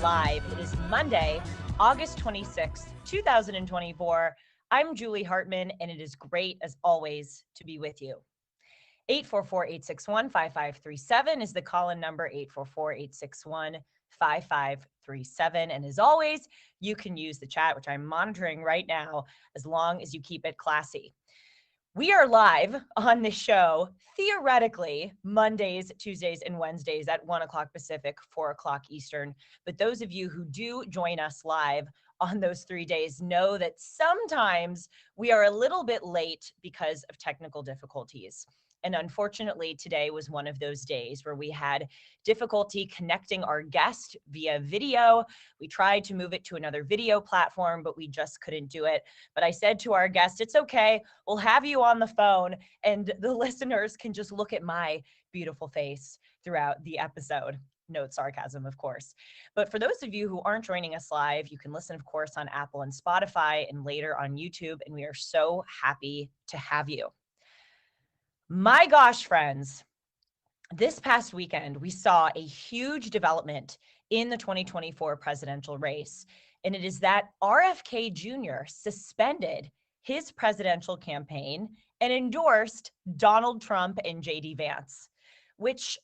Live. It is Monday, August 26th, 2024. I'm Julie Hartman, and it is great, as always, to be with you. 844-861-5537 is the call-in number, 844-861-5537. And as always, you can use the chat, which I'm monitoring right now, as long as you keep it classy. We are live on this show, theoretically, Mondays, Tuesdays, and Wednesdays at 1 o'clock Pacific, 4 o'clock Eastern. But those of you who do join us live on those 3 days know that sometimes we are a little bit late because of technical difficulties. And unfortunately, today was one of those days where we had difficulty connecting our guest via video. We tried to move it to another video platform, but we just couldn't do it. But I said to our guest, it's okay. We'll have you on the phone and the listeners can just look at my beautiful face throughout the episode. Note sarcasm, of course. But for those of you who aren't joining us live, you can listen, of course, on Apple and Spotify and later on YouTube. And we are so happy to have you. My gosh, friends, this past weekend, we saw a huge development in the 2024 presidential race, and it is that RFK Jr. suspended his presidential campaign and endorsed Donald Trump and JD Vance, which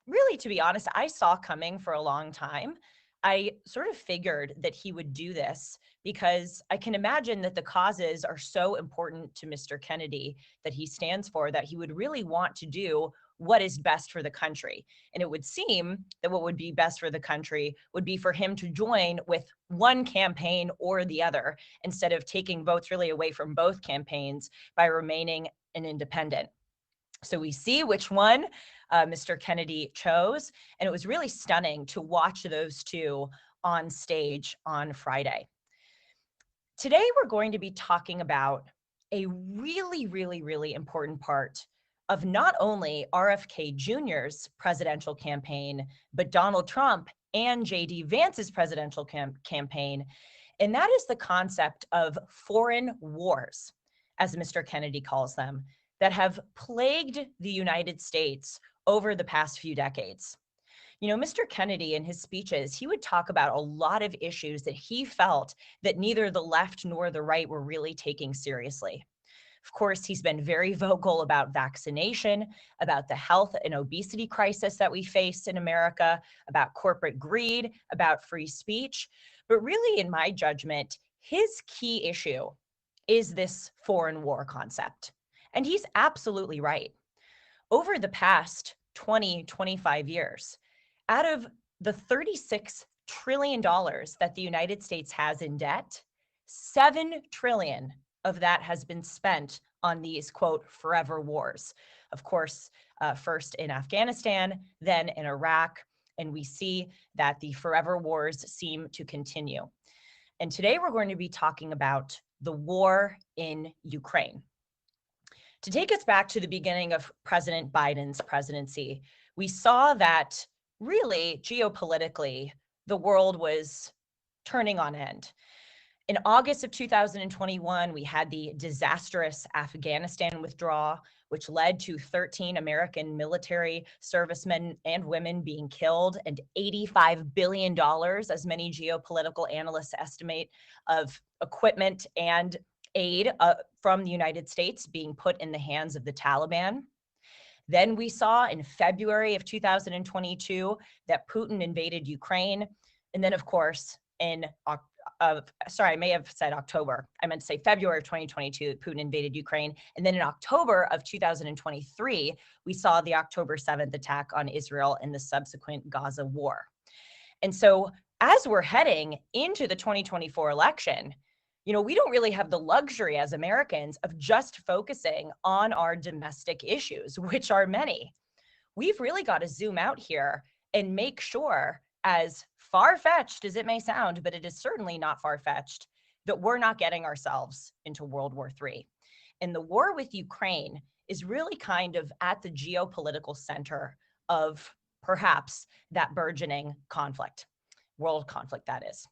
really, to be honest, I saw coming for a long time. I sort of figured that he would do this because I can imagine that the causes are so important to Mr. Kennedy that he stands for that he would really want to do what is best for the country. And it would seem that what would be best for the country would be for him to join with one campaign or the other instead of taking votes really away from both campaigns by remaining an independent. So we see which one Mr. Kennedy chose, and it was really stunning to watch those two on stage on Friday. Today, we're going to be talking about a really important part of not only RFK Jr.'s presidential campaign, but Donald Trump and JD Vance's presidential campaign, and that is the concept of foreign wars, as Mr. Kennedy calls them, that have plagued the United States over the past few decades. You know, Mr. Kennedy in his speeches, he would talk about a lot of issues that he felt that neither the left nor the right were really taking seriously. Of course, he's been very vocal about vaccination, about the health and obesity crisis that we face in America, about corporate greed, about free speech. But really, in my judgment, his key issue is this foreign war concept. And he's absolutely right. Over the past 20, 25 years, out of the $36 trillion that the United States has in debt, $7 trillion of that has been spent on these, quote, forever wars. Of course, first in Afghanistan, then in Iraq, and we see that the forever wars seem to continue. And today we're going to be talking about the war in Ukraine. To take us back to the beginning of President Biden's presidency, we saw that really geopolitically, the world was turning on end. In August of 2021, we had the disastrous Afghanistan withdrawal, which led to 13 American military servicemen and women being killed and $85 billion, as many geopolitical analysts estimate, of equipment and aid from the United States being put in the hands of the Taliban. Then we saw in February of 2022 that Putin invaded Ukraine. And then, of course, I may have said October. I meant to say February of 2022, Putin invaded Ukraine. And then in October of 2023, we saw the October 7th attack on Israel and the subsequent Gaza war. And so as we're heading into the 2024 election, you know, we don't really have the luxury as Americans of just focusing on our domestic issues, which are many. We've really got to zoom out here and make sure, as far-fetched as it may sound, but it is certainly not far-fetched, that we're not getting ourselves into World War III. And the war with Ukraine is really kind of at the geopolitical center of perhaps that burgeoning conflict, world conflict, that is.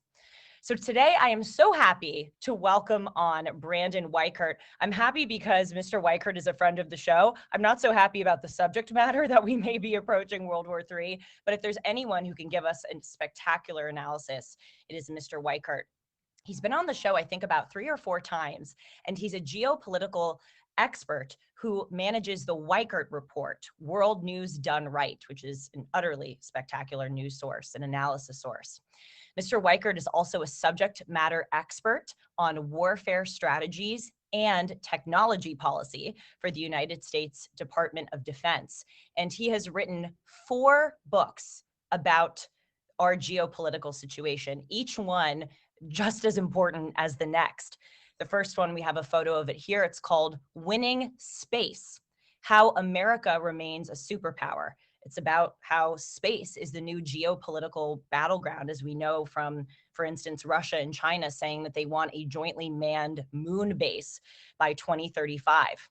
So today I am so happy to welcome on Brandon Weichert. I'm happy because Mr. Weichert is a friend of the show. I'm not so happy about the subject matter that we may be approaching World War III, but if there's anyone who can give us a spectacular analysis, it is Mr. Weichert. He's been on the show, I think, about 3 or 4 times, and he's a geopolitical expert who manages the Weichert Report, World News Done Right, which is an utterly spectacular news source, an analysis source. Mr. Weichert is also a subject matter expert on warfare strategies and technology policy for the United States Department of Defense. And he has written 4 books about our geopolitical situation, each one just as important as the next. The first one, we have a photo of it here. It's called Winning Space: How America Remains a Superpower. It's about how space is the new geopolitical battleground, as we know from, for instance, Russia and China saying that they want a jointly manned moon base by 2035.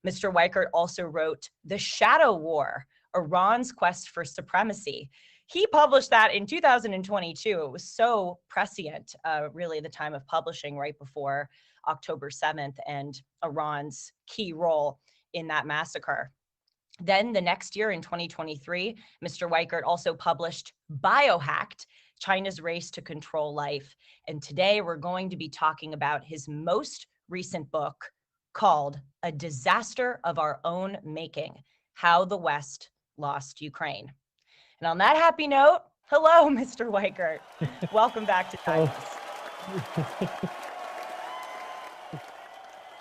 Mr. Weichert also wrote The Shadow War: Iran's Quest for Supremacy. He published that in 2022. It was so prescient, really, the time of publishing right before October 7th and Iran's key role in that massacre. Then the next year in 2023, Mr. Weichert also published Biohacked: China's Race to Control Life. And today we're going to be talking about his most recent book called A Disaster of Our Own Making: How the West Lost Ukraine. And on that happy note, hello, Mr. Weichert. Welcome back to Timeless.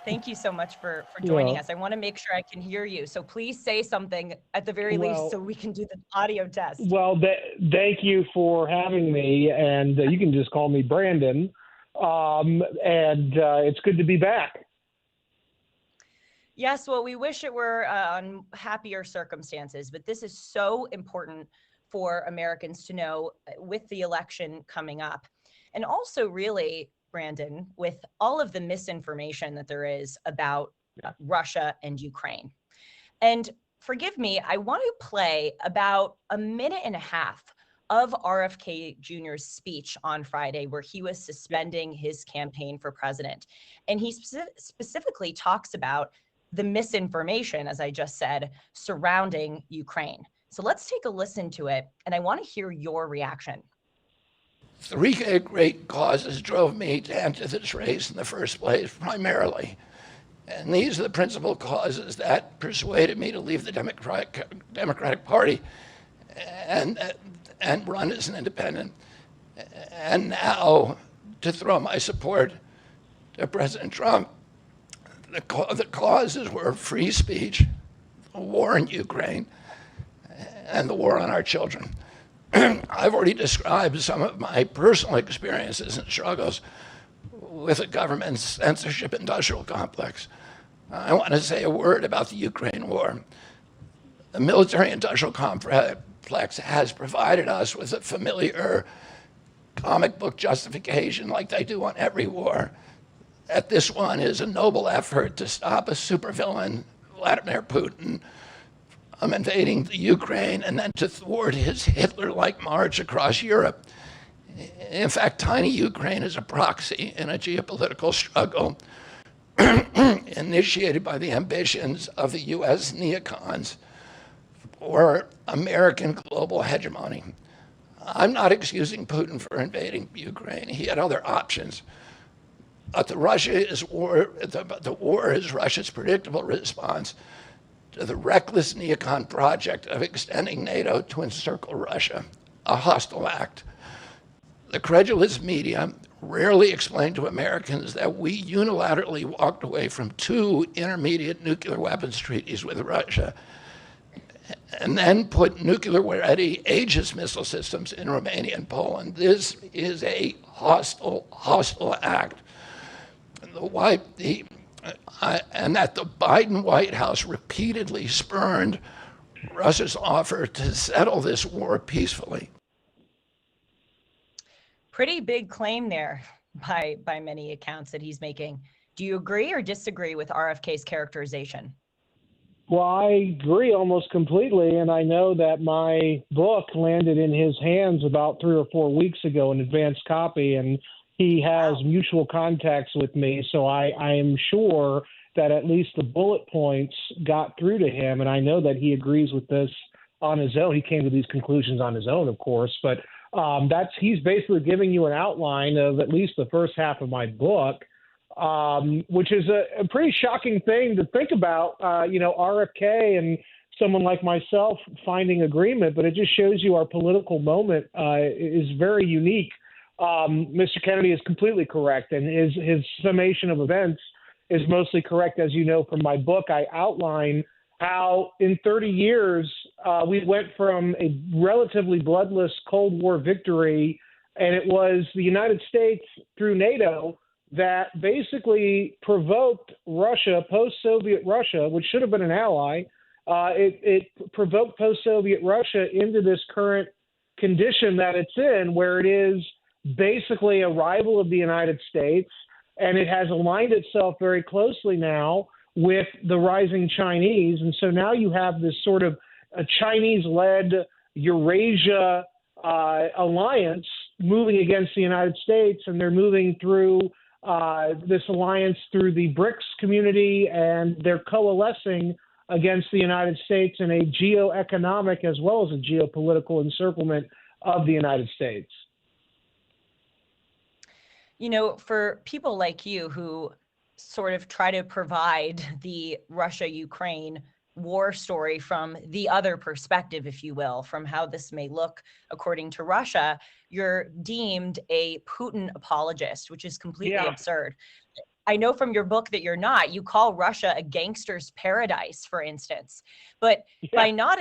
Thank you so much for joining us. I want to make sure I can hear you. So please say something at the very least so we can do the audio test. Well, thank you for having me. And you can just call me Brandon. It's good to be back. Yes, well, we wish it were on happier circumstances, but this is so important for Americans to know with the election coming up. And also really, Brandon, with all of the misinformation that there is about Russia and Ukraine. And forgive me, I want to play about a minute and a half of RFK Jr.'s speech on Friday, where he was suspending his campaign for president. And he specifically talks about the misinformation, as I just said, surrounding Ukraine. So let's take a listen to it, and I want to hear your reaction. 3 great causes drove me to enter this race in the first place, primarily. And these are the principal causes that persuaded me to leave the Democratic Party and run as an independent. And now to throw my support to President Trump. The causes were free speech, the war in Ukraine, and the war on our children. I've already described some of my personal experiences and struggles with the government's censorship industrial complex. I want to say a word about the Ukraine war. The military industrial complex has provided us with a familiar comic book justification, like they do on every war, that this one is a noble effort to stop a supervillain, Vladimir Putin, invading the Ukraine and then to thwart his Hitler-like march across Europe. In fact, tiny Ukraine is a proxy in a geopolitical struggle initiated by the ambitions of the US neocons for American global hegemony. I'm not excusing Putin for invading Ukraine. He had other options. But the war is Russia's predictable response to the reckless neocon project of extending NATO to encircle Russia, a hostile act. The credulous media rarely explain to Americans that we unilaterally walked away from 2 intermediate nuclear weapons treaties with Russia and then put nuclear-ready Aegis missile systems in Romania and Poland. This is a hostile act. And that the Biden White House repeatedly spurned Russia's offer to settle this war peacefully. Pretty big claim there, by many accounts that he's making. Do you agree or disagree with RFK's characterization? Well, I agree almost completely, and I know that my book landed in his hands about 3 or 4 weeks ago, an advanced copy, and he has mutual contacts with me, so I am sure that at least the bullet points got through to him, and I know that he agrees with this on his own. He came to these conclusions on his own, of course, but he's basically giving you an outline of at least the first half of my book, which is a pretty shocking thing to think about, RFK and someone like myself finding agreement, but it just shows you our political moment is very unique. Mr. Kennedy is completely correct, and his summation of events is mostly correct. As you know from my book, I outline how in 30 years we went from a relatively bloodless Cold War victory, and it was the United States through NATO that basically provoked Russia, post-Soviet Russia, which should have been an ally. It provoked post-Soviet Russia into this current condition that it's in, where it is basically a rival of the United States, and it has aligned itself very closely now with the rising Chinese. And so now you have this sort of a Chinese-led Eurasia alliance moving against the United States, and they're moving through this alliance through the BRICS community, and they're coalescing against the United States in a geoeconomic as well as a geopolitical encirclement of the United States. You know, for people like you who sort of try to provide the Russia-Ukraine war story from the other perspective, if you will, from how this may look according to Russia, you're deemed a Putin apologist, which is completely absurd. I know from your book that you're not. You call Russia a gangster's paradise, for instance. But by not,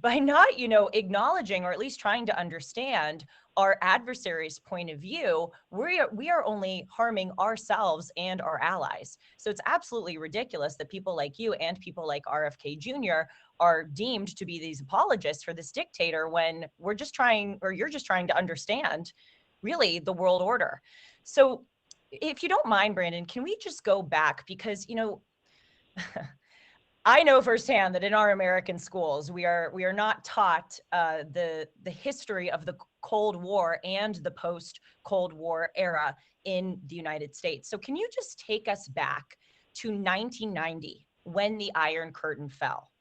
acknowledging or at least trying to understand our adversary's point of view, we are only harming ourselves and our allies. So it's absolutely ridiculous that people like you and people like RFK Jr. are deemed to be these apologists for this dictator when we're just trying, or you're just trying to understand really the world order. So if you don't mind, Brandon, can we just go back? Because, I know firsthand that in our American schools, we are not taught the history of the Cold War and the post-Cold War era in the United States. So can you just take us back to 1990 when the Iron Curtain fell?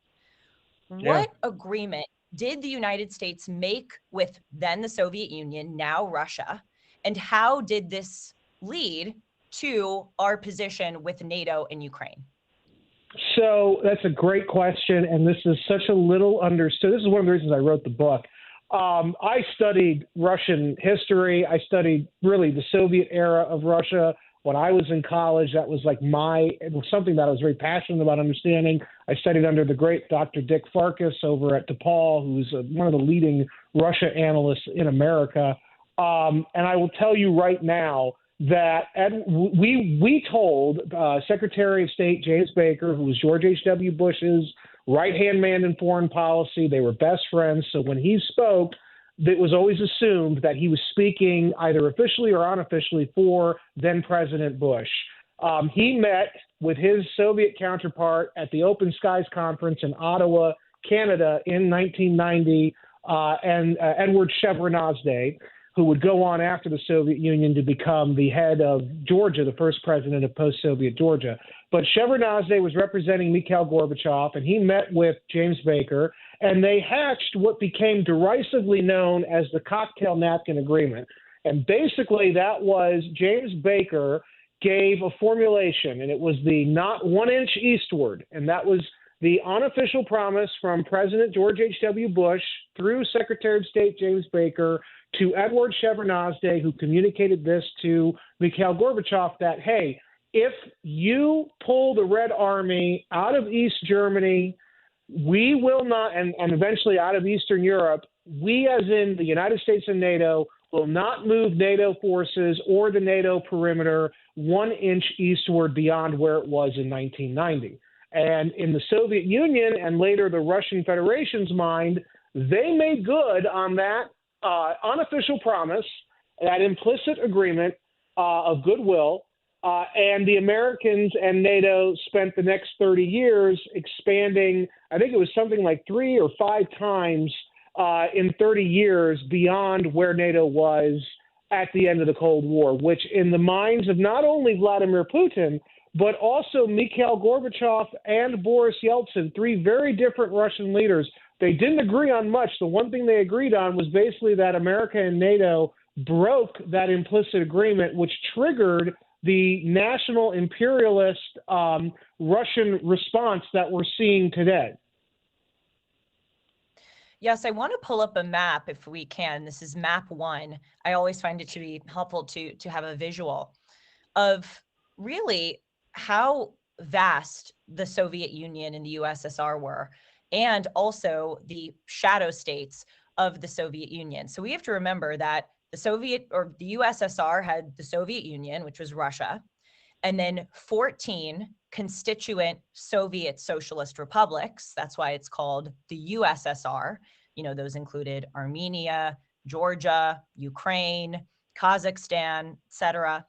What agreement did the United States make with then the Soviet Union, now Russia, and how did this lead to our position with NATO and Ukraine? So that's a great question, and this is such a little understood. This is one of the reasons I wrote the book. I studied Russian history. I studied really the Soviet era of Russia. When I was in college, that was like it was something that I was very passionate about understanding. I studied under the great Dr. Dick Farkas over at DePaul, who's one of the leading Russia analysts in America. And I will tell you right now that we told Secretary of State James Baker, who was George H.W. Bush's right-hand man in foreign policy, they were best friends, so when he spoke, it was always assumed that he was speaking either officially or unofficially for then-President Bush. He met with his Soviet counterpart at the Open Skies Conference in Ottawa, Canada in 1990, and Edward Shevardnadze, who would go on after the Soviet Union to become the head of Georgia, the first president of post-Soviet Georgia. But Shevardnadze was representing Mikhail Gorbachev, and he met with James Baker, and they hatched what became derisively known as the Cocktail Napkin Agreement. And basically that was James Baker gave a formulation, and it was the not 1 inch eastward, and that was the unofficial promise from President George H.W. Bush through Secretary of State James Baker to Edward Shevardnadze, who communicated this to Mikhail Gorbachev, that, hey, if you pull the Red Army out of East Germany, we will not, and eventually out of Eastern Europe, we, as in the United States and NATO, will not move NATO forces or the NATO perimeter 1 inch eastward beyond where it was in 1990. And in the Soviet Union and later the Russian Federation's mind, they made good on that unofficial promise, that implicit agreement, of goodwill. And the Americans and NATO spent the next 30 years expanding, I think it was something like 3 or 5 times in 30 years beyond where NATO was at the end of the Cold War, which in the minds of not only Vladimir Putin, but also Mikhail Gorbachev and Boris Yeltsin, 3 very different Russian leaders, they didn't agree on much. The one thing they agreed on was basically that America and NATO broke that implicit agreement, which triggered the national imperialist Russian response that we're seeing today. Yes, I want to pull up a map if we can. This is map 1. I always find it to be helpful to have a visual of really how vast the Soviet Union and the USSR were, and also the shadow states of the Soviet Union. So we have to remember that the USSR had the Soviet Union, which was Russia, and then 14 constituent Soviet socialist republics. That's why it's called the USSR. You know, those included Armenia, Georgia, Ukraine, Kazakhstan, etc.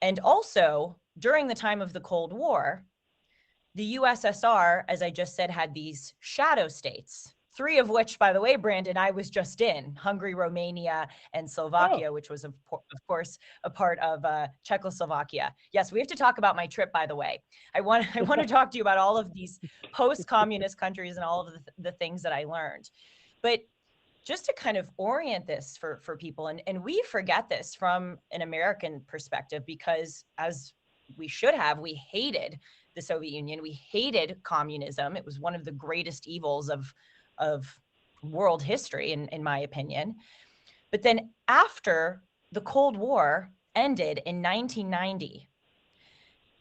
And also, during the time of the Cold War, the USSR, as I just said, had these shadow states, 3 of which, by the way, Brandon, I was just in: Hungary, Romania, and Slovakia, which was, of course, a part of Czechoslovakia. Yes, we have to talk about my trip, by the way. I want to talk to you about all of these post-communist countries and all of the things that I learned. But just to kind of orient this for people, and we forget this from an American perspective, because as we should have, we hated the Soviet Union. We hated communism. It was one of the greatest evils of world history, in my opinion. But then after the Cold War ended in 1990,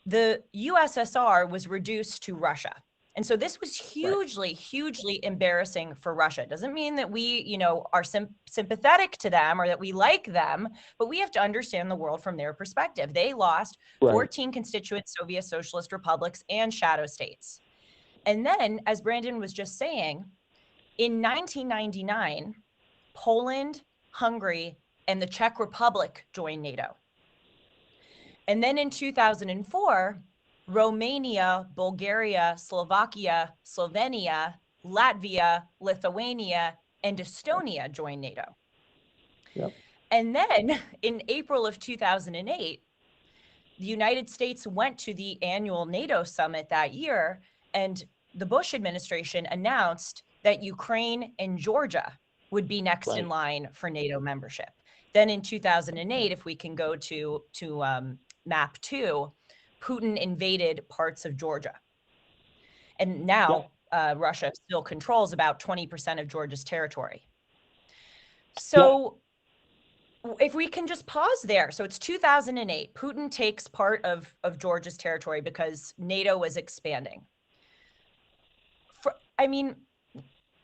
the USSR was reduced to Russia. And so this was hugely, hugely embarrassing for Russia. It doesn't mean that we, are sympathetic to them or that we like them, but we have to understand the world from their perspective. They lost 14 constituent Soviet socialist republics and shadow states. And then, as Brandon was just saying, in 1999, Poland, Hungary, and the Czech Republic joined NATO. And then in 2004, Romania, Bulgaria, Slovakia, Slovenia, Latvia, Lithuania, and Estonia joined NATO. Yep. And then in April of 2008, the United States went to the annual NATO summit that year, and the Bush administration announced that Ukraine and Georgia would be next in line for NATO membership. Then in 2008, if we can go to map 2, Putin invaded parts of Georgia. And now Russia still controls about 20% of Georgia's territory. So if we can just pause there. So it's 2008. Putin takes part of Georgia's territory because NATO was expanding.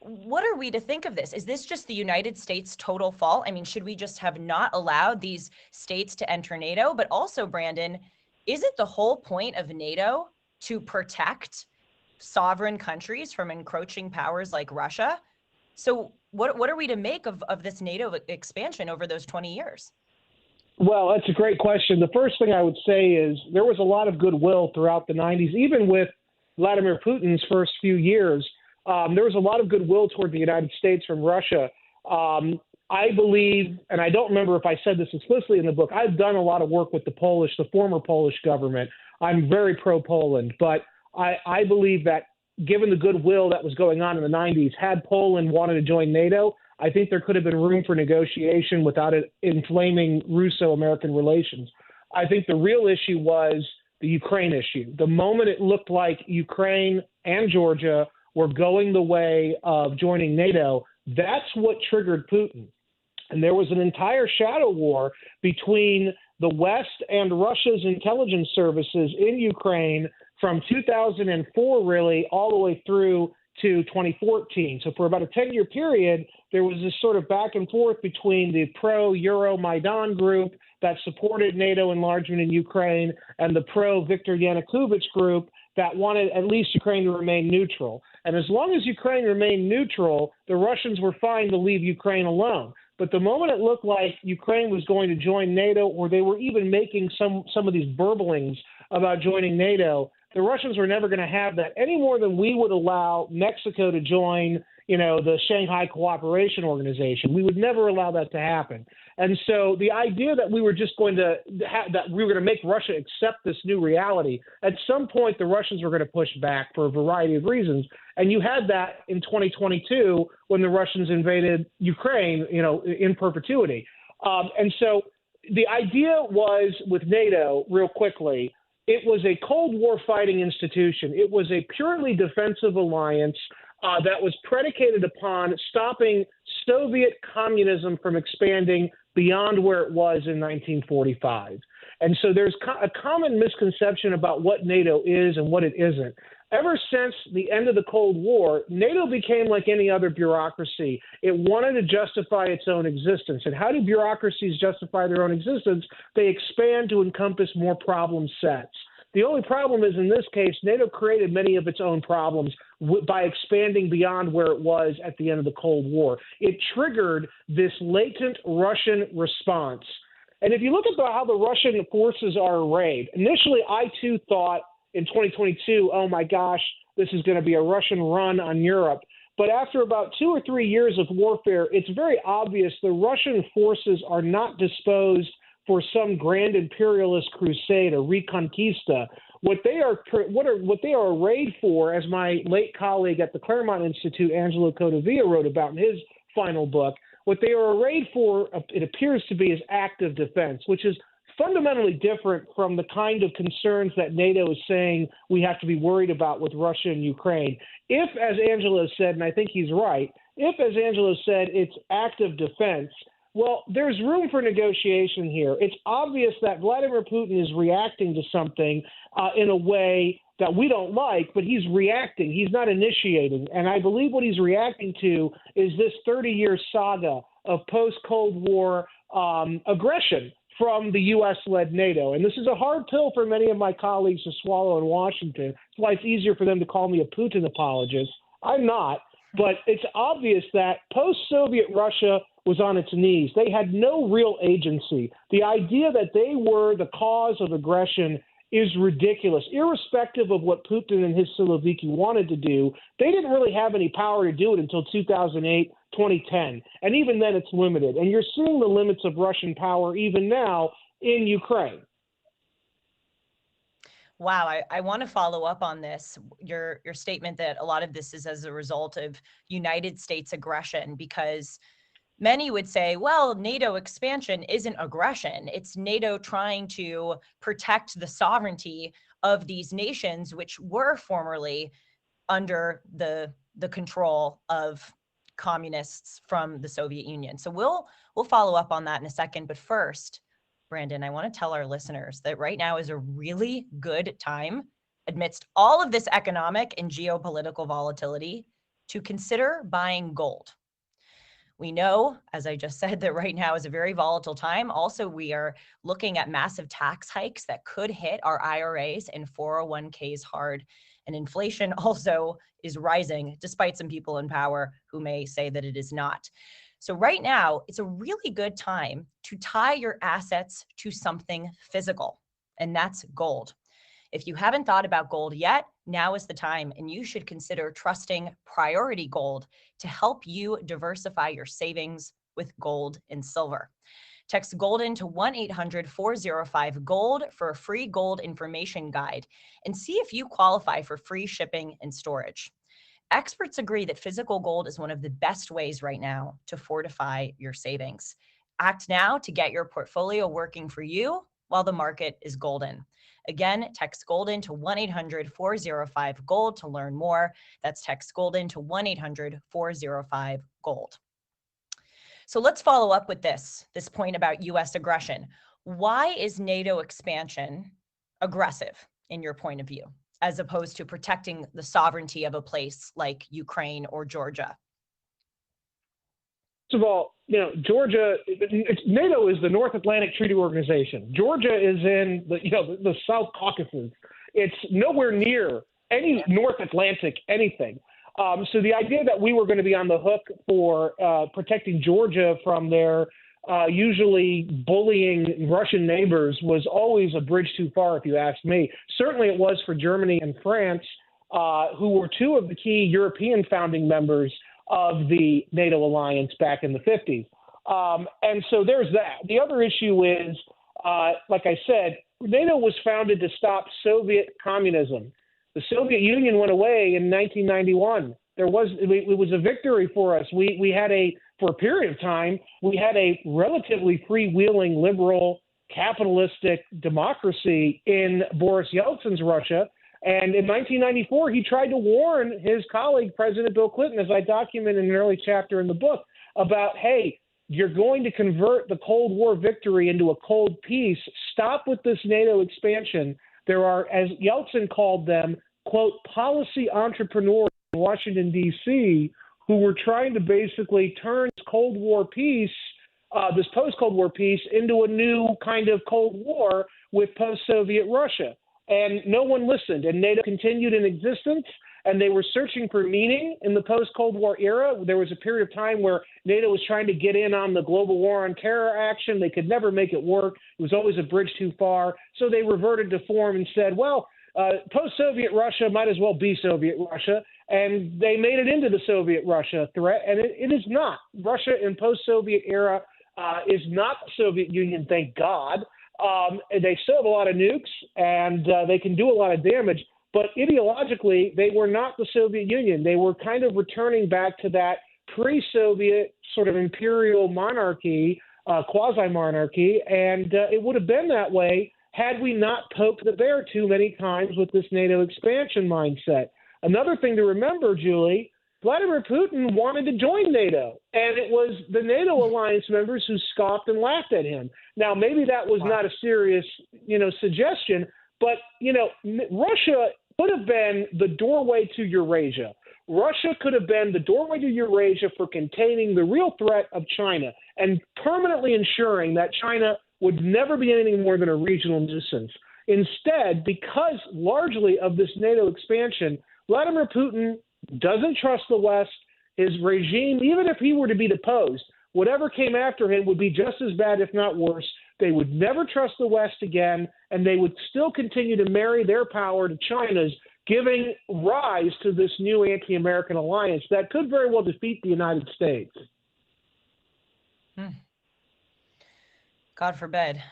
What are we to think of this? Is this just the United States' total fault? I mean, should we just have not allowed these states to enter NATO? But also, Brandon, isn't the whole point of NATO to protect sovereign countries from encroaching powers like Russia? So what are we to make of this NATO expansion over those 20 years? Well, that's a great question. The first thing I would say is there was a lot of goodwill throughout the 90s, even with Vladimir Putin's first few years. There was a lot of goodwill toward the United States from Russia. I believe, and I don't remember if I said this explicitly in the book, I've done a lot of work with the former Polish government. I'm very pro-Poland, but I believe that given the goodwill that was going on in the 90s, had Poland wanted to join NATO, I think there could have been room for negotiation without it inflaming Russo-American relations. I think the real issue was the Ukraine issue. The moment it looked like Ukraine and Georgia were going the way of joining NATO, that's what triggered Putin. And there was an entire shadow war between the West and Russia's intelligence services in Ukraine from 2004, really, all the way through to 2014. So for about a 10-year period, there was this sort of back and forth between the pro-Euromaidan group that supported NATO enlargement in Ukraine and the pro-Viktor Yanukovych group that wanted at least Ukraine to remain neutral. And as long as Ukraine remained neutral, the Russians were fine to leave Ukraine alone. But the moment it looked like Ukraine was going to join NATO, or they were even making some of these burblings about joining NATO, the Russians were never going to have that any more than we would allow Mexico to join, the Shanghai Cooperation Organization. We would never allow that to happen. And so the idea that we were just going to that we were going to make Russia accept this new reality, at some point the Russians were going to push back for a variety of reasons. And you had that in 2022 when the Russians invaded Ukraine, in perpetuity. And so the idea was with NATO, real quickly, it was a Cold War fighting institution. It was a purely defensive alliance that was predicated upon stopping Soviet communism from expanding beyond where it was in 1945. And so there's a common misconception about what NATO is and what it isn't. Ever since the end of the Cold War, NATO became like any other bureaucracy. It wanted to justify its own existence. And how do bureaucracies justify their own existence? They expand to encompass more problem sets. The only problem is, in this case, NATO created many of its own problems by expanding beyond where it was at the end of the Cold War. It triggered this latent Russian response. And if you look at how the Russian forces are arrayed, initially I too thought in 2022, oh my gosh, this is going to be a Russian run on Europe. But after about 2 or 3 years of warfare, it's very obvious the Russian forces are not disposed for some grand imperialist crusade, a reconquista. What they are arrayed for, as my late colleague at the Claremont Institute, Angelo Codavia, wrote about in his final book, what they are arrayed for, it appears to be, is active defense, which is fundamentally different from the kind of concerns that NATO is saying we have to be worried about with Russia and Ukraine. If, as Angelo said, and I think he's right, if, as Angelo said, it's active defense, well, there's room for negotiation here. It's obvious that Vladimir Putin is reacting to something in a way that we don't like, but he's reacting. He's not initiating. And I believe what he's reacting to is this 30-year saga of post-Cold War aggression from the U.S.-led NATO. And this is a hard pill for many of my colleagues to swallow in Washington. That's why it's easier for them to call me a Putin apologist. I'm not. But it's obvious that post-Soviet Russia was on its knees. They had no real agency. The idea that they were the cause of aggression is ridiculous. Irrespective of what Putin and his Siloviki wanted to do, they didn't really have any power to do it until 2008, 2010. And even then it's limited. And you're seeing the limits of Russian power even now in Ukraine. Wow, I want to follow up on this, your statement that a lot of this is as a result of United States aggression, because many would say, well, NATO expansion isn't aggression. It's NATO trying to protect the sovereignty of these nations, which were formerly under the control of communists from the Soviet Union. So we'll follow up on that in a second. But first, Brandon, I want to tell our listeners that right now is a really good time, amidst all of this economic and geopolitical volatility, to consider buying gold. We know, as I just said, that right now is a very volatile time. Also, we are looking at massive tax hikes that could hit our IRAs and 401ks hard. And inflation also is rising, despite some people in power who may say that it is not. So right now, it's a really good time to tie your assets to something physical, and that's gold. If you haven't thought about gold yet, now is the time, and you should consider trusting Priority Gold to help you diversify your savings with gold and silver. Text GOLDEN to 1-800-405-GOLD for a free gold information guide and see if you qualify for free shipping and storage. Experts agree that physical gold is one of the best ways right now to fortify your savings. Act now to get your portfolio working for you while the market is golden. Again, text GOLDEN to 1-800-405-GOLD to learn more. That's text GOLDEN to 1-800-405-GOLD. So let's follow up with this point about U.S. aggression. Why is NATO expansion aggressive in your point of view, as opposed to protecting the sovereignty of a place like Ukraine or Georgia? First of all, Georgia, NATO is the North Atlantic Treaty Organization. Georgia is in the South Caucasus. It's nowhere near any North Atlantic anything. So the idea that we were going to be on the hook for protecting Georgia from their usually bullying Russian neighbors was always a bridge too far, if you ask me. Certainly it was for Germany and France, who were two of the key European founding members of the NATO alliance back in the 50s. And so there's that. The other issue is, like I said, NATO was founded to stop Soviet communism. The Soviet Union went away in 1991. It was a victory for us. We had for a period of time, we had a relatively freewheeling, liberal, capitalistic democracy in Boris Yeltsin's Russia. And in 1994, he tried to warn his colleague, President Bill Clinton, as I document in an early chapter in the book, about, hey, you're going to convert the Cold War victory into a cold peace. Stop with this NATO expansion. There are, as Yeltsin called them, quote, policy entrepreneurs in Washington, D.C., who were trying to basically turn this Cold War peace, this post-Cold War peace, into a new kind of Cold War with post-Soviet Russia. And no one listened, and NATO continued in existence, and they were searching for meaning in the post-Cold War era. There was a period of time where NATO was trying to get in on the global war on terror action. They could never make it work. It was always a bridge too far. So they reverted to form and said, well, post-Soviet Russia might as well be Soviet Russia. And they made it into the Soviet Russia threat, and it is not. Russia in post-Soviet era is not the Soviet Union, thank God. They still have a lot of nukes, and they can do a lot of damage. But ideologically, they were not the Soviet Union. They were kind of returning back to that pre-Soviet sort of imperial monarchy, quasi-monarchy, and it would have been that way had we not poked the bear too many times with this NATO expansion mindset. Another thing to remember, Julie, Vladimir Putin wanted to join NATO, and it was the NATO alliance members who scoffed and laughed at him. Now, maybe that was not a serious, suggestion, but, Russia could have been the doorway to Eurasia. Russia could have been the doorway to Eurasia for containing the real threat of China and permanently ensuring that China would never be anything more than a regional nuisance. Instead, because largely of this NATO expansion, Vladimir Putin doesn't trust the West. His regime, even if he were to be deposed, whatever came after him would be just as bad, if not worse. They would never trust the West again, and they would still continue to marry their power to China's, giving rise to this new anti-American alliance that could very well defeat the United States. God forbid.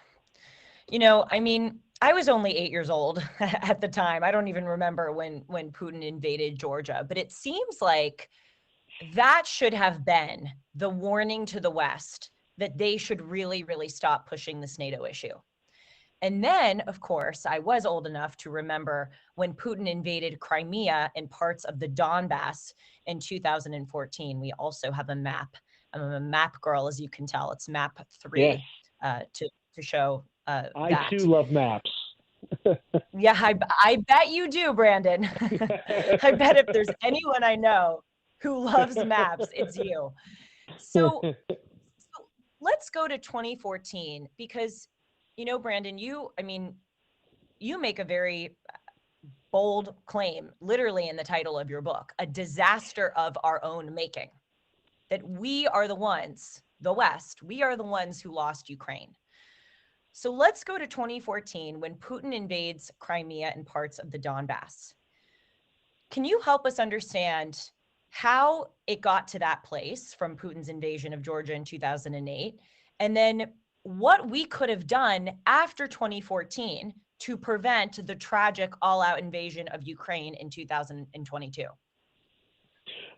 I was only 8 years old at the time. I don't even remember when Putin invaded Georgia, but it seems like that should have been the warning to the West that they should really, really stop pushing this NATO issue. And then, of course, I was old enough to remember when Putin invaded Crimea and parts of the Donbass in 2014. We also have a map. I'm a map girl, as you can tell. It's map 3 to show that. I too love maps. Yeah, I bet you do, Brandon. I bet if there's anyone I know who loves maps, it's you. So let's go to 2014 because, Brandon, you make a very bold claim, literally in the title of your book, a disaster of our own making, that we are the ones, the West, we are the ones who lost Ukraine. So let's go to 2014 when Putin invades Crimea and parts of the Donbass. Can you help us understand how it got to that place from Putin's invasion of Georgia in 2008, and then what we could have done after 2014 to prevent the tragic all-out invasion of Ukraine in 2022?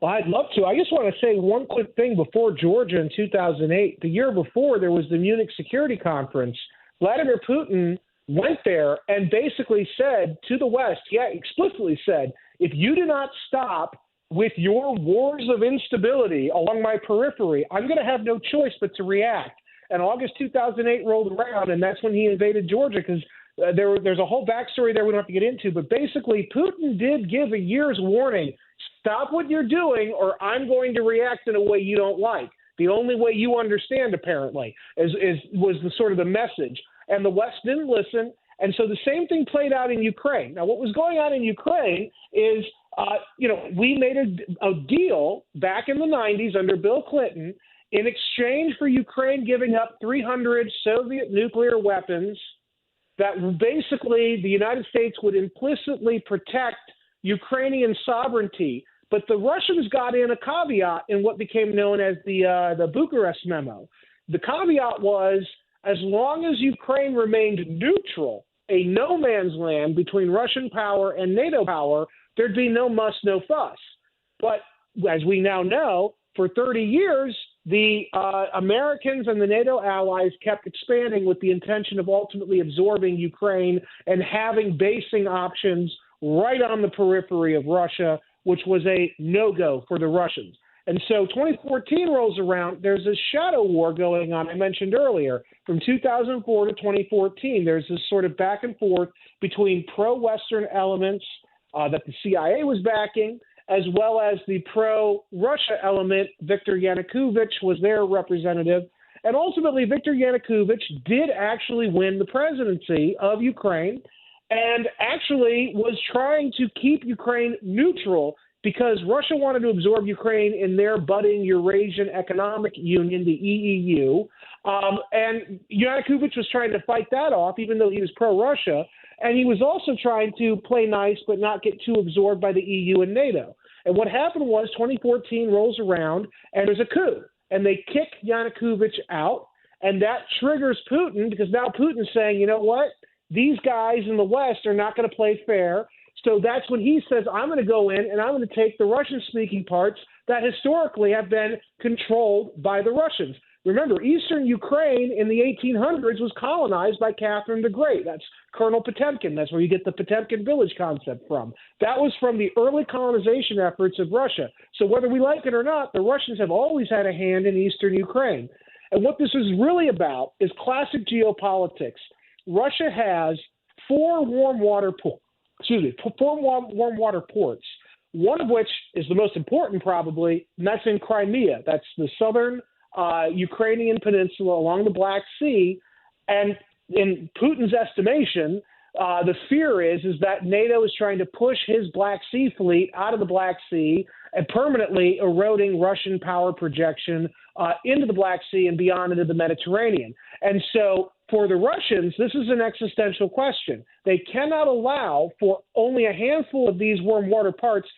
Well, I'd love to. I just want to say one quick thing before Georgia in 2008. The year before, there was the Munich Security Conference. Vladimir Putin went there and basically said to the West, explicitly said, if you do not stop with your wars of instability along my periphery, I'm going to have no choice but to react. And August 2008 rolled around, and that's when he invaded Georgia because there's a whole backstory there we don't have to get into. But basically, Putin did give a year's warning. Stop what you're doing, or I'm going to react in a way you don't like. The only way you understand, apparently, was the sort of the message. And the West didn't listen. And so the same thing played out in Ukraine. Now, what was going on in Ukraine is We made a deal back in the 90s under Bill Clinton in exchange for Ukraine giving up 300 Soviet nuclear weapons that basically the United States would implicitly protect Ukrainian sovereignty. But the Russians got in a caveat in what became known as the Bucharest Memo. The caveat was, as long as Ukraine remained neutral, a no man's land between Russian power and NATO power, there'd be no muss, no fuss. But as we now know, for 30 years, the Americans and the NATO allies kept expanding with the intention of ultimately absorbing Ukraine and having basing options right on the periphery of Russia, which was a no-go for the Russians. And so 2014 rolls around, there's a shadow war going on I mentioned earlier. From 2004 to 2014, there's this sort of back and forth between pro-Western elements that the CIA was backing, as well as the pro-Russia element. Viktor Yanukovych was their representative. And ultimately, Viktor Yanukovych did actually win the presidency of Ukraine and actually was trying to keep Ukraine neutral because Russia wanted to absorb Ukraine in their budding Eurasian Economic Union, the EEU. And Yanukovych was trying to fight that off, even though he was pro-Russia. And he was also trying to play nice but not get too absorbed by the EU and NATO. And what happened was 2014 rolls around, and there's a coup. And they kick Yanukovych out, and that triggers Putin because now Putin's saying, you know what? These guys in the West are not going to play fair. So that's when he says, I'm going to go in and I'm going to take the Russian-speaking parts that historically have been controlled by the Russians. Remember, eastern Ukraine in the 1800s was colonized by Catherine the Great. That's Colonel Potemkin. That's where you get the Potemkin village concept from. That was from the early colonization efforts of Russia. So whether we like it or not, the Russians have always had a hand in eastern Ukraine. And what this is really about is classic geopolitics. Russia has four warm water ports, one of which is the most important probably, and that's in Crimea. That's the southern Ukrainian peninsula along the Black Sea. And in Putin's estimation, the fear is that NATO is trying to push his Black Sea fleet out of the Black Sea and permanently eroding Russian power projection into the Black Sea and beyond into the Mediterranean. And so for the Russians, this is an existential question. They cannot allow for only a handful of these warm water ports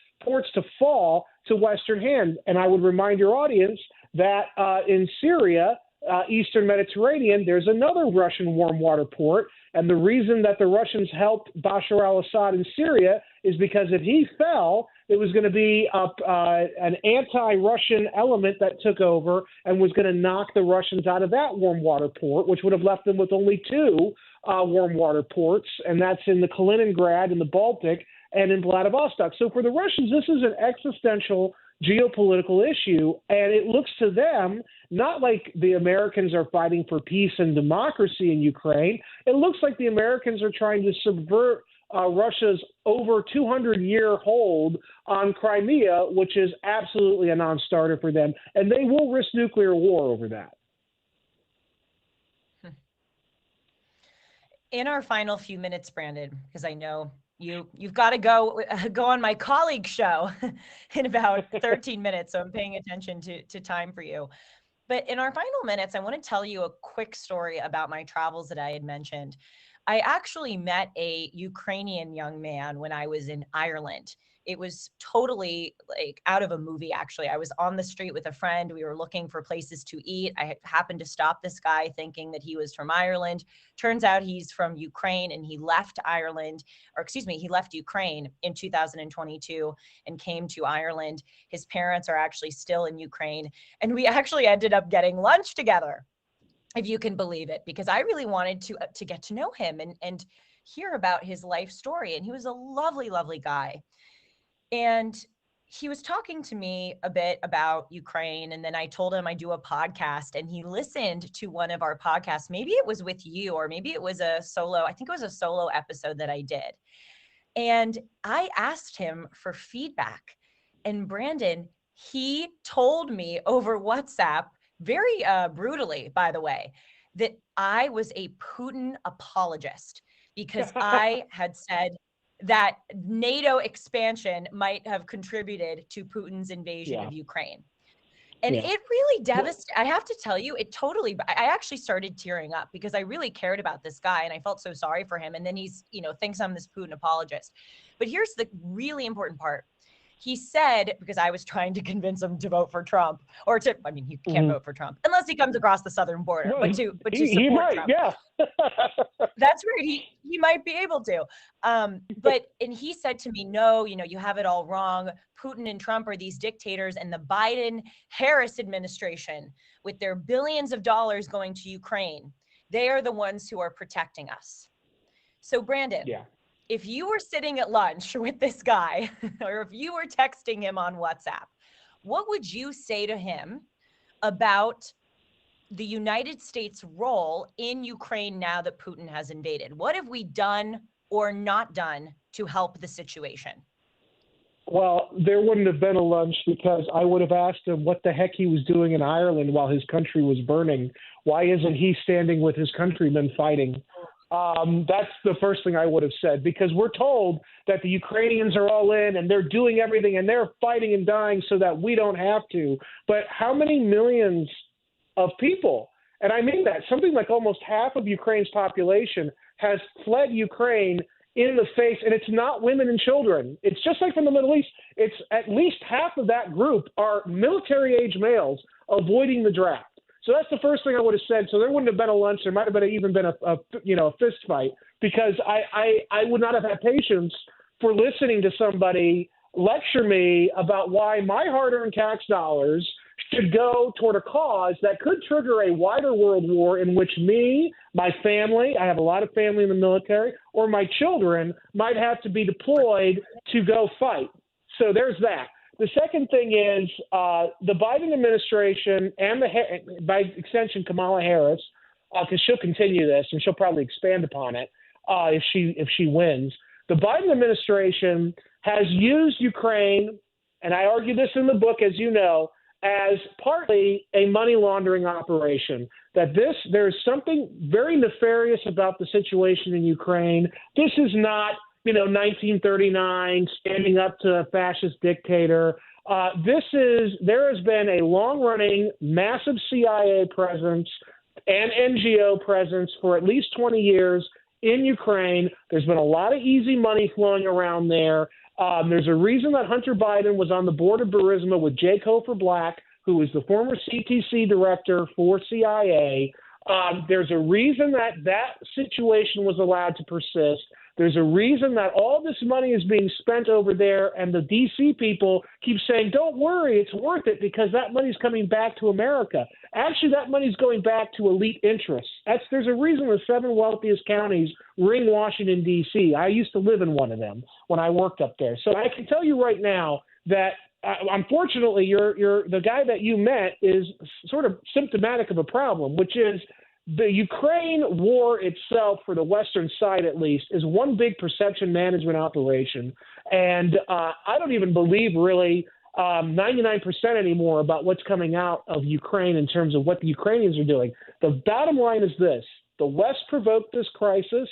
to fall to Western hands. And I would remind your audience that in Syria, Eastern Mediterranean, there's another Russian warm water port. And the reason that the Russians helped Bashar al-Assad in Syria is because if he fell, it was going to be an anti-Russian element that took over and was going to knock the Russians out of that warm water port, which would have left them with only two warm water ports, and that's in the Kaliningrad in the Baltic and in Vladivostok. So for the Russians, this is an existential geopolitical issue, and it looks to them not like the Americans are fighting for peace and democracy in Ukraine. It looks like the Americans are trying to subvert Russia's over 200-year hold on Crimea, which is absolutely a non-starter for them, and they will risk nuclear war over that. In our final few minutes, Brandon, because I know you've got to go on my colleague's show in about 13 minutes, so I'm paying attention to time for you. But in our final minutes, I want to tell you a quick story about my travels that I had mentioned. I actually met a Ukrainian young man when I was in Ireland. It was totally like out of a movie, actually. I was on the street with a friend. We were looking for places to eat. I happened to stop this guy thinking that he was from Ireland. Turns out he's from Ukraine, and he left Ireland, or excuse me, he left Ukraine in 2022 and came to Ireland. His parents are actually still in Ukraine. And we actually ended up getting lunch together, if you can believe it, because I really wanted to get to know him and hear about his life story. And he was a lovely, lovely guy. And he was talking to me a bit about Ukraine. And then I told him I do a podcast, and he listened to one of our podcasts. Maybe it was with you, or maybe it was I think it was a solo episode that I did. And I asked him for feedback. And Brandon, he told me over WhatsApp, very brutally, by the way, that I was a Putin apologist because I had said that NATO expansion might have contributed to Putin's invasion of Ukraine. And it really devastated. I have to tell you, I actually started tearing up because I really cared about this guy and I felt so sorry for him. And then he's, thinks I'm this Putin apologist. But here's the really important part. He said, because I was trying to convince him to vote for Trump, he can't vote for Trump unless he comes across the southern border, Well, but to support Trump. Yeah. That's right. He might be able to. And he said to me, no, you have it all wrong. Putin and Trump are these dictators, and the Biden-Harris administration, with their billions of dollars going to Ukraine, they are the ones who are protecting us. So Brandon, if you were sitting at lunch with this guy, or if you were texting him on WhatsApp, what would you say to him about the United States' role in Ukraine now that Putin has invaded? What have we done or not done to help the situation? Well, there wouldn't have been a lunch because I would have asked him what the heck he was doing in Ireland while his country was burning. Why isn't he standing with his countrymen fighting? That's the first thing I would have said, because we're told that the Ukrainians are all in and they're doing everything and they're fighting and dying so that we don't have to. But how many millions of people, and I mean that, something like almost half of Ukraine's population has fled Ukraine in the face, and it's not women and children. It's just like from the Middle East. It's at least half of that group are military-age males avoiding the draft. So that's the first thing I would have said. So there wouldn't have been a lunch. There might have even been a fist fight, because I would not have had patience for listening to somebody lecture me about why my hard-earned tax dollars should go toward a cause that could trigger a wider world war in which me, my family, I have a lot of family in the military, or my children might have to be deployed to go fight. So there's that. The second thing is the Biden administration and by extension Kamala Harris, because she'll continue this and she'll probably expand upon it if she wins. The Biden administration has used Ukraine, and I argue this in the book, as you know, as partly a money laundering operation. That there's something very nefarious about the situation in Ukraine. This is not 1939, standing up to a fascist dictator. There has been a long-running, massive CIA presence and NGO presence for at least 20 years in Ukraine. There's been a lot of easy money flowing around there. There's a reason that Hunter Biden was on the board of Burisma with Jake Hofer Black, who was the former CTC director for CIA. There's a reason that situation was allowed to persist. There's a reason that all this money is being spent over there, and the D.C. people keep saying, don't worry, it's worth it because that money's coming back to America. Actually, that money's going back to elite interests. There's a reason the 7 wealthiest counties ring Washington, D.C. I used to live in one of them when I worked up there. So I can tell you right now that unfortunately, the guy that you met is sort of symptomatic of a problem, which is the Ukraine war itself, for the Western side at least, is one big perception management operation. And I don't even believe really 99% anymore about what's coming out of Ukraine in terms of what the Ukrainians are doing. The bottom line is this. The West provoked this crisis.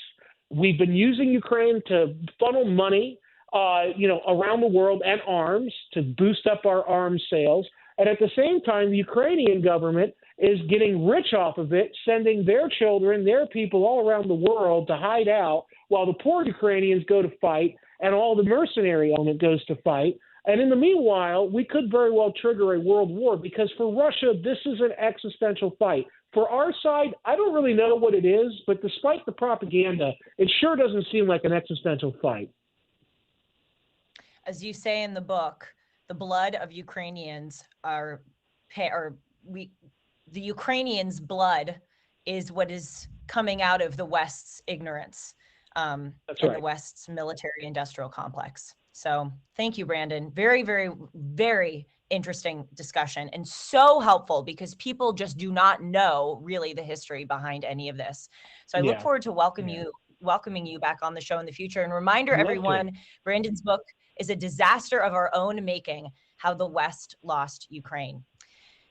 We've been using Ukraine to funnel money around the world and arms to boost up our arms sales. And at the same time, the Ukrainian government is getting rich off of it, sending their children, their people all around the world to hide out while the poor Ukrainians go to fight and all the mercenary element goes to fight. And in the meanwhile, we could very well trigger a world war because for Russia, this is an existential fight. For our side, I don't really know what it is, but despite the propaganda, it sure doesn't seem like an existential fight. As you say in the book, the blood of Ukrainians the Ukrainians' blood is what is coming out of the West's ignorance and the West's military-industrial complex. So thank you, Brandon. Very, very, very interesting discussion and so helpful because people just do not know really the history behind any of this. So I look forward to welcoming you back on the show in the future. And reminder, everyone, Brandon's book is a disaster of our own making, How the West Lost Ukraine.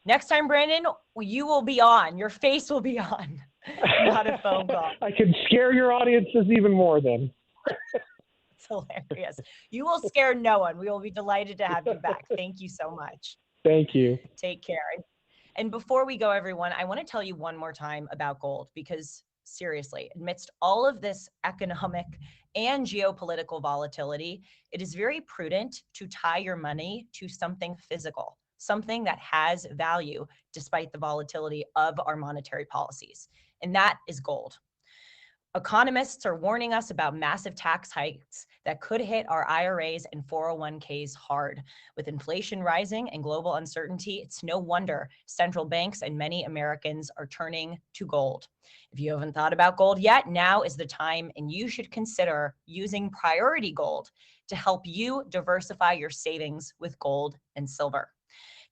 Next time, Brandon, you will be on. Your face will be on, not a phone call. I can scare your audiences even more then. hilarious. You will scare no one. We will be delighted to have you back. Thank you so much. Thank you. Take care. And before we go, everyone, I want to tell you one more time about gold, because seriously, amidst all of this economic and geopolitical volatility, it is very prudent to tie your money to something physical, something that has value despite the volatility of our monetary policies. And that is gold. Economists are warning us about massive tax hikes that could hit our IRAs and 401ks hard. With inflation rising and global uncertainty, it's no wonder central banks and many Americans are turning to gold. If you haven't thought about gold yet, now is the time, and you should consider using Priority Gold to help you diversify your savings with gold and silver.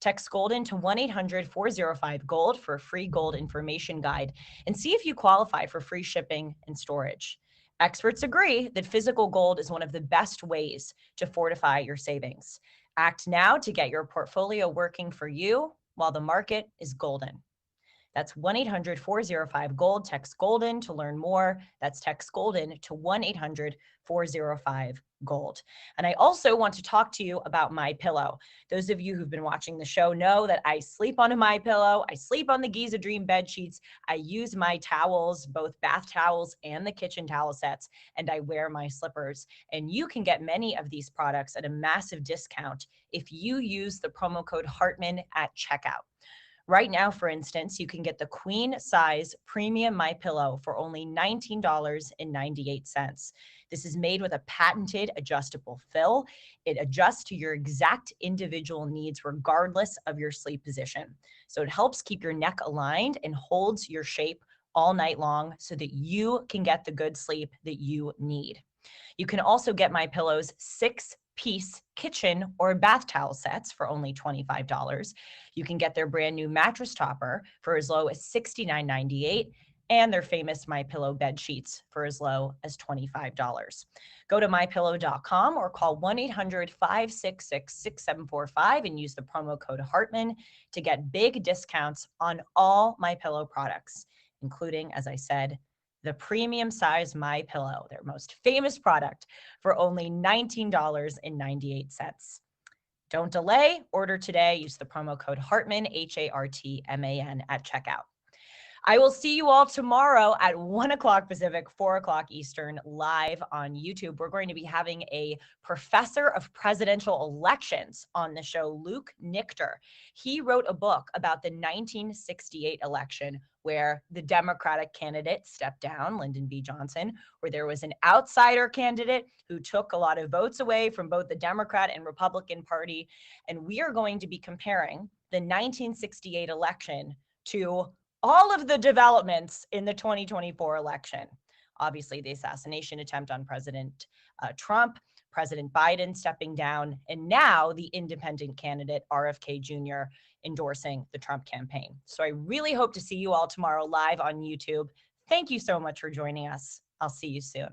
Text GOLDEN to 1-800-405-GOLD for a free gold information guide and see if you qualify for free shipping and storage. Experts agree that physical gold is one of the best ways to fortify your savings. Act now to get your portfolio working for you while the market is golden. That's 1-800-405-GOLD. Text GOLDEN to learn more. That's text GOLDEN to 1-800-405-GOLD. And I also want to talk to you about MyPillow. Those of you who've been watching the show know that I sleep on a MyPillow. I sleep on the Giza Dream bed sheets. I use my towels, both bath towels and the kitchen towel sets, and I wear my slippers. And you can get many of these products at a massive discount if you use the promo code Hartman at checkout. Right now, for instance, you can get the queen size premium MyPillow for only $19.98. This is made with a patented adjustable fill. It adjusts to your exact individual needs regardless of your sleep position. So it helps keep your neck aligned and holds your shape all night long so that you can get the good sleep that you need. You can also get MyPillow's 6-piece kitchen or bath towel sets for only $25. You can get their brand new mattress topper for as low as $69.98 and their famous MyPillow bed sheets for as low as $25. Go to mypillow.com or call 1-800-566-6745 and use the promo code Hartman to get big discounts on all MyPillow products, including, as I said, the premium size MyPillow, their most famous product, for only $19.98. Don't delay, order today, use the promo code Hartman, Hartman, at checkout. I will see you all tomorrow at 1 o'clock Pacific, 4 o'clock Eastern, live on YouTube. We're going to be having a professor of presidential elections on the show, Luke Nichter. He wrote a book about the 1968 election where the Democratic candidate stepped down, Lyndon B. Johnson, where there was an outsider candidate who took a lot of votes away from both the Democrat and Republican Party. And we are going to be comparing the 1968 election to all of the developments in the 2024 election. Obviously, the assassination attempt on President Trump, President Biden stepping down, and now the independent candidate, RFK Jr., endorsing the Trump campaign. So I really hope to see you all tomorrow live on YouTube. Thank you so much for joining us. I'll see you soon.